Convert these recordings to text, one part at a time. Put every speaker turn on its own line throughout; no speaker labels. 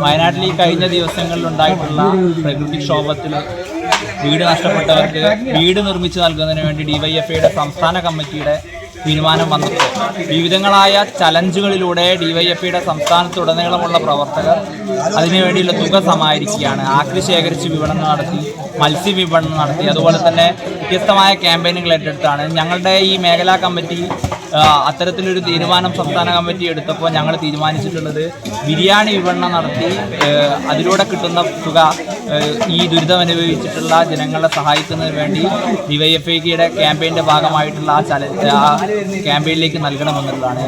വയനാട്ടിൽ ഈ കഴിഞ്ഞ ദിവസങ്ങളിലുണ്ടായിട്ടുള്ള പ്രകൃതിക്ഷോഭത്തിൽ വീട് നഷ്ടപ്പെട്ടവർക്ക് വീട് നിർമ്മിച്ചു നൽകുന്നതിന് വേണ്ടി ഡിവൈഎഫ്ഐയുടെ സംസ്ഥാന കമ്മിറ്റിയുടെ തീരുമാനം വന്നപ്പോൾ വിവിധങ്ങളായ ചലഞ്ചുകളിലൂടെ ഡിവൈഎഫ്ഐയുടെ സംസ്ഥാനത്തുടനീളമുള്ള പ്രവർത്തകർ അതിനുവേണ്ടിയുള്ള തുക സമാഹരിക്കുകയാണ്. ആക്രി ശേഖരിച്ച് വിപണനം നടത്തി, മത്സ്യ വിപണനം നടത്തി, അതുപോലെ തന്നെ വ്യത്യസ്തമായ ക്യാമ്പയിനുകൾ ഏറ്റെടുത്താണ്. ഞങ്ങളുടെ ഈ മേഖലാ കമ്മിറ്റി അത്തരത്തിലൊരു തീരുമാനം സംസ്ഥാന കമ്മിറ്റി എടുത്തപ്പോൾ ഞങ്ങൾ തീരുമാനിച്ചിട്ടുള്ളത് ബിരിയാണി വിപണനം നടത്തി അതിലൂടെ കിട്ടുന്ന തുക ഈ ദുരിതമനുഭവിച്ചിട്ടുള്ള ജനങ്ങളെ സഹായിക്കുന്നതിന് വേണ്ടി ഡിവൈഎഫ്ഐയുടെ ക്യാമ്പയിൻ്റെ ഭാഗമായിട്ടുള്ള ആ ക്യാമ്പയിനിലേക്ക് നൽകണമെന്നുള്ളതാണ്.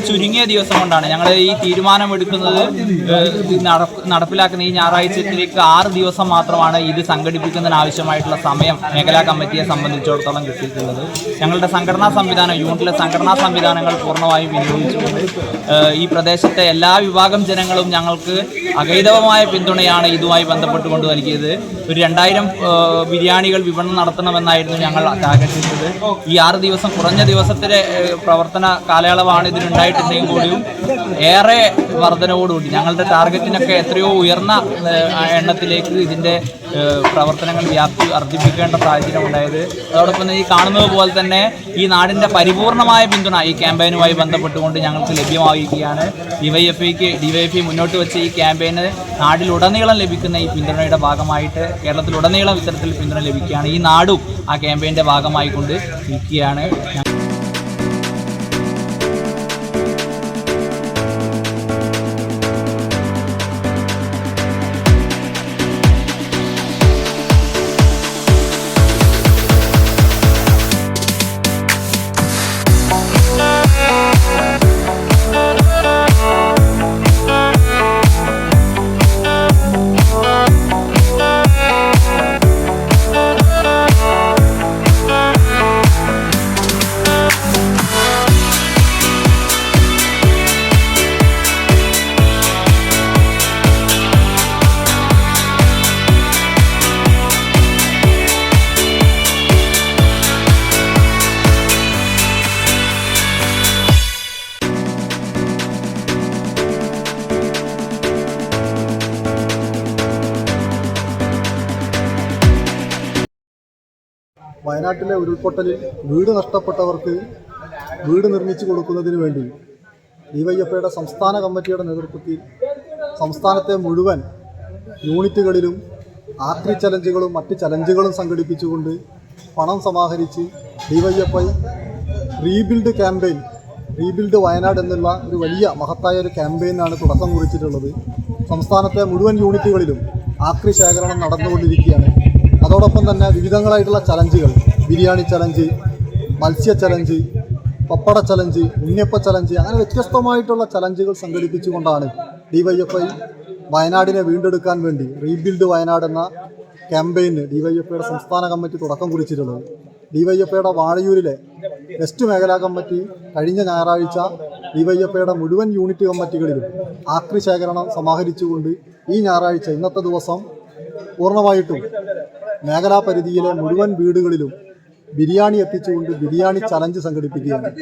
ചുരുങ്ങിയ ദിവസം കൊണ്ടാണ് ഞങ്ങൾ ഈ തീരുമാനമെടുക്കുന്നത്. നടപ്പിലാക്കുന്ന ഈ ഞായറാഴ്ചത്തിലേക്ക് 6 ദിവസം മാത്രമാണ് ഇത് സംഘടിപ്പിക്കുന്നതിന് ആവശ്യമായിട്ടുള്ള സമയം മേഖലാ കമ്മിറ്റിയെ സംബന്ധിച്ചിടത്തോളം കിട്ടിയിട്ടുള്ളത്. ഞങ്ങളുടെ സംഘടനാ സംവിധാനം, യൂണിറ്റിലെ സംഘടനാ സംവിധാനങ്ങൾ പൂർണ്ണമായും വിനിയോഗിച്ചുകൊണ്ട് ഈ പ്രദേശത്തെ എല്ലാ വിഭാഗം ജനങ്ങളും ഞങ്ങൾക്ക് അകൈതവമായ പിന്തുണയാണ് ഇതുമായി ബന്ധപ്പെട്ടുകൊണ്ട് നൽകിയത്. ഒരു 2000 ബിരിയാണികൾ വിപണനം നടത്തണമെന്നായിരുന്നു ഞങ്ങൾ ടാർഗറ്റ് ചെയ്തത്. ഈ 6 ദിവസം കുറഞ്ഞ ദിവസത്തിലെ പ്രവർത്തന കാലയളവാണ് ഇതിനുണ്ടായിട്ടുണ്ടെങ്കിൽ കൂടിയും ഏറെ വർധനവോടുകൂടി ഞങ്ങളുടെ ടാർഗറ്റിനൊക്കെ എത്രയോ ഉയർന്ന എണ്ണത്തിലേക്ക് ഇതിൻ്റെ പ്രവർത്തനങ്ങൾ വ്യാപ്തി വർദ്ധിപ്പിക്കേണ്ട സാഹചര്യം ഉണ്ടായത്. അതോടൊപ്പം ഈ കാണുന്നത് പോലെ തന്നെ ഈ നാടിൻ്റെ പരിപൂർണമായ പിന്തുണ ഈ ക്യാമ്പയിനുമായി ബന്ധപ്പെട്ടുകൊണ്ട് ഞങ്ങൾക്ക് ലഭ്യമാവുകയാണ്. ഡിവൈഎഫ്ഐ മുന്നോട്ട് വെച്ച ഈ ക്യാമ്പയിന് നാടിലുടനീളം ലഭിക്കുന്ന ഈ പിന്തുണയുടെ ഭാഗമായിട്ട് കേരളത്തിലുടനീളം ഇത്തരത്തിൽ പിന്തുണ ലഭിക്കുകയാണ്. ഈ നാടും ആ ക്യാമ്പയിൻ്റെ ഭാഗമായിക്കൊണ്ട് നിൽക്കുകയാണ്.
വയനാട്ടിലെ ഉരുൾപൊട്ടലിൽ വീട് നഷ്ടപ്പെട്ടവർക്ക് വീട് നിർമ്മിച്ചു കൊടുക്കുന്നതിന് വേണ്ടി ഡിവൈഎഫ്ഐയുടെ സംസ്ഥാന കമ്മിറ്റിയുടെ നേതൃത്വത്തിൽ സംസ്ഥാനത്തെ മുഴുവൻ യൂണിറ്റുകളിലും ആക്രി ചലഞ്ചുകളും മറ്റ് ചലഞ്ചുകളും സംഘടിപ്പിച്ചുകൊണ്ട് പണം സമാഹരിച്ച് DYFI rebuild campaign, rebuild Wayanad എന്നുള്ള ഒരു വലിയ മഹത്തായ ഒരു ക്യാമ്പയിനാണ് തുടക്കം കുറിച്ചിട്ടുള്ളത്. സംസ്ഥാനത്തെ മുഴുവൻ യൂണിറ്റുകളിലും ആക്രി ശേഖരണം നടന്നുകൊണ്ടിരിക്കുകയാണ്. അതോടൊപ്പം തന്നെ വിവിധങ്ങളായിട്ടുള്ള ചലഞ്ചുകൾ, ബിരിയാണി ചലഞ്ച്, മത്സ്യ ചലഞ്ച്, പപ്പട ചലഞ്ച്, ഉണ്ണിയപ്പ ചലഞ്ച്, അങ്ങനെ വ്യത്യസ്തമായിട്ടുള്ള ചലഞ്ചുകൾ സംഘടിപ്പിച്ചുകൊണ്ടാണ് ഡിവൈഎഫ്ഐ വയനാടിനെ വീണ്ടെടുക്കാൻ വേണ്ടി റീബിൽഡ് വയനാട് എന്ന ക്യാമ്പയിന് ഡിവൈഎഫ്ഐയുടെ സംസ്ഥാന കമ്മിറ്റി തുടക്കം കുറിച്ചിട്ടുള്ളത്. ഡിവൈഎഫ്ഐയുടെ വാഴയൂരിലെ വെസ്റ്റ് മേഖലാ കമ്മിറ്റി കഴിഞ്ഞ ഞായറാഴ്ച ഡിവൈഎഫ്ഐയുടെ മുഴുവൻ യൂണിറ്റ് കമ്മിറ്റികളിലും ആക്രി ശേഖരണം സമാഹരിച്ചുകൊണ്ട് ഈ ഞായറാഴ്ച ഇന്നത്തെ ദിവസം പൂർണ്ണമായിട്ടും മേഖലാ പരിധിയിലെ മുഴുവൻ വീടുകളിലും ബിരിയാണി എത്തിച്ചുകൊണ്ട് ബിരിയാണി ചലഞ്ച് സംഘടിപ്പിക്കുകയാണ്.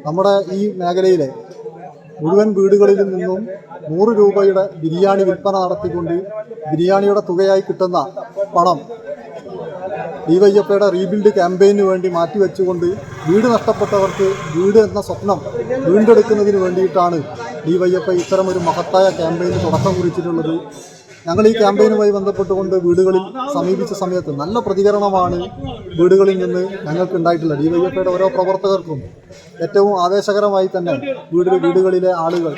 നമ്മുടെ ഈ മേഖലയിലെ മുഴുവൻ വീടുകളിൽ നിന്നും 100 രൂപയുടെ ബിരിയാണി വിൽപ്പന നടത്തിക്കൊണ്ട് ബിരിയാണിയുടെ തുകയായി കിട്ടുന്ന പണം ഡിവൈഎഫ്ഐയുടെ റീബിൽഡ് ക്യാമ്പയിന് വേണ്ടി മാറ്റിവെച്ചുകൊണ്ട് വീട് നഷ്ടപ്പെട്ടവർക്ക് വീട് എന്ന സ്വപ്നം വീണ്ടെടുക്കുന്നതിന് വേണ്ടിയിട്ടാണ് ഡിവൈഎഫ്ഐ ഇത്തരമൊരു മഹത്തായ ക്യാമ്പയിന് തുടക്കം കുറിച്ചിട്ടുള്ളത്. ഞങ്ങൾ ഈ ക്യാമ്പയിനുമായി ബന്ധപ്പെട്ടുകൊണ്ട് വീടുകളിൽ സമീപിച്ച സമയത്ത് നല്ല പ്രതികരണമാണ് വീടുകളിൽ നിന്ന് ഞങ്ങൾക്ക് ഉണ്ടായിട്ടുള്ളത്. ഡിവൈഎഫ്ഐയുടെ ഓരോ പ്രവർത്തകർക്കും ഏറ്റവും ആവേശകരമായി തന്നെ വീടുകളിലെ ആളുകൾ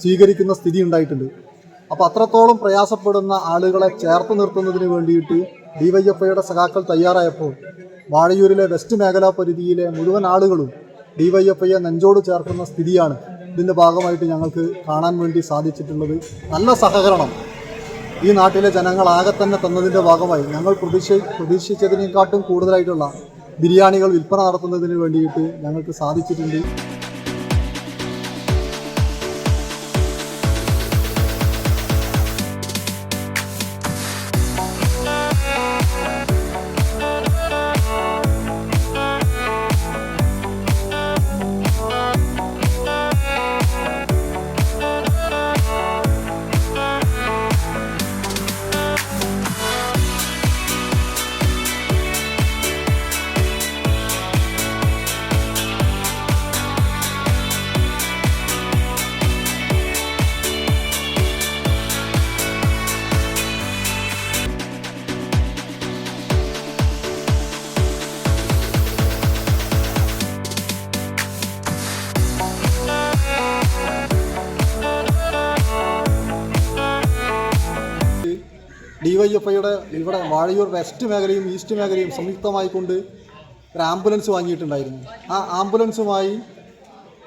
സ്വീകരിക്കുന്ന സ്ഥിതി ഉണ്ടായിട്ടുണ്ട്. അപ്പോൾ അത്രത്തോളം പ്രയാസപ്പെടുന്ന ആളുകളെ ചേർത്ത് നിർത്തുന്നതിന് വേണ്ടിയിട്ട് ഡിവൈഎഫ്ഐയുടെ സഖാക്കൾ തയ്യാറായപ്പോൾ വാഴയൂരിലെ വെസ്റ്റ് മേഖലാ പരിധിയിലെ മുഴുവൻ ആളുകളും ഡിവൈഎഫ്ഐയെ നെഞ്ചോട് ചേർക്കുന്ന സ്ഥിതിയാണ് ഇതിൻ്റെ ഭാഗമായിട്ട് ഞങ്ങൾക്ക് കാണാൻ വേണ്ടി സാധിച്ചിട്ടുള്ളത്. നല്ല സഹകരണം ഈ നാട്ടിലെ ജനങ്ങളാകെ തന്നെ തന്നതിൻ്റെ ഭാഗമായി ഞങ്ങൾ പ്രതീക്ഷിച്ചതിനെക്കാട്ടും കൂടുതലായിട്ടുള്ള ബിരിയാണികൾ വിൽപ്പന നടത്തുന്നതിന് വേണ്ടിയിട്ട് ഞങ്ങൾക്ക് സാധിച്ചിട്ടുണ്ട്. ഡിവൈഎഫ്ഐയുടെ ഇവിടെ വാഴയൂർ വെസ്റ്റ് മേഖലയും ഈസ്റ്റ് മേഖലയും സംയുക്തമായിക്കൊണ്ട് ഒരു ആംബുലൻസ് വാങ്ങിയിട്ടുണ്ടായിരുന്നു. ആ ആംബുലൻസുമായി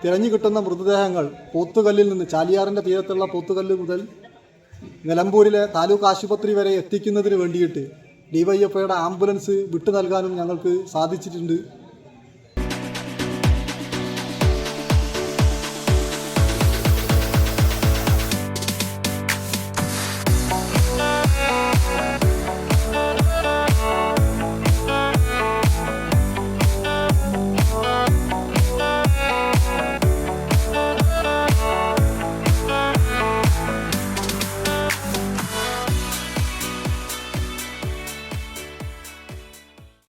തിരഞ്ഞു കിട്ടുന്ന മൃതദേഹങ്ങൾ പോത്തുകല്ലിൽ നിന്ന്, ചാലിയാറിൻ്റെ തീരത്തുള്ള പോത്തുകല്ല് മുതൽ നിലമ്പൂരിലെ താലൂക്ക് ആശുപത്രി വരെ എത്തിക്കുന്നതിന് വേണ്ടിയിട്ട് ഡിവൈഎഫ്ഐയുടെ ആംബുലൻസ് വിട്ടു നൽകാനും ഞങ്ങൾക്ക് സാധിച്ചിട്ടുണ്ട്.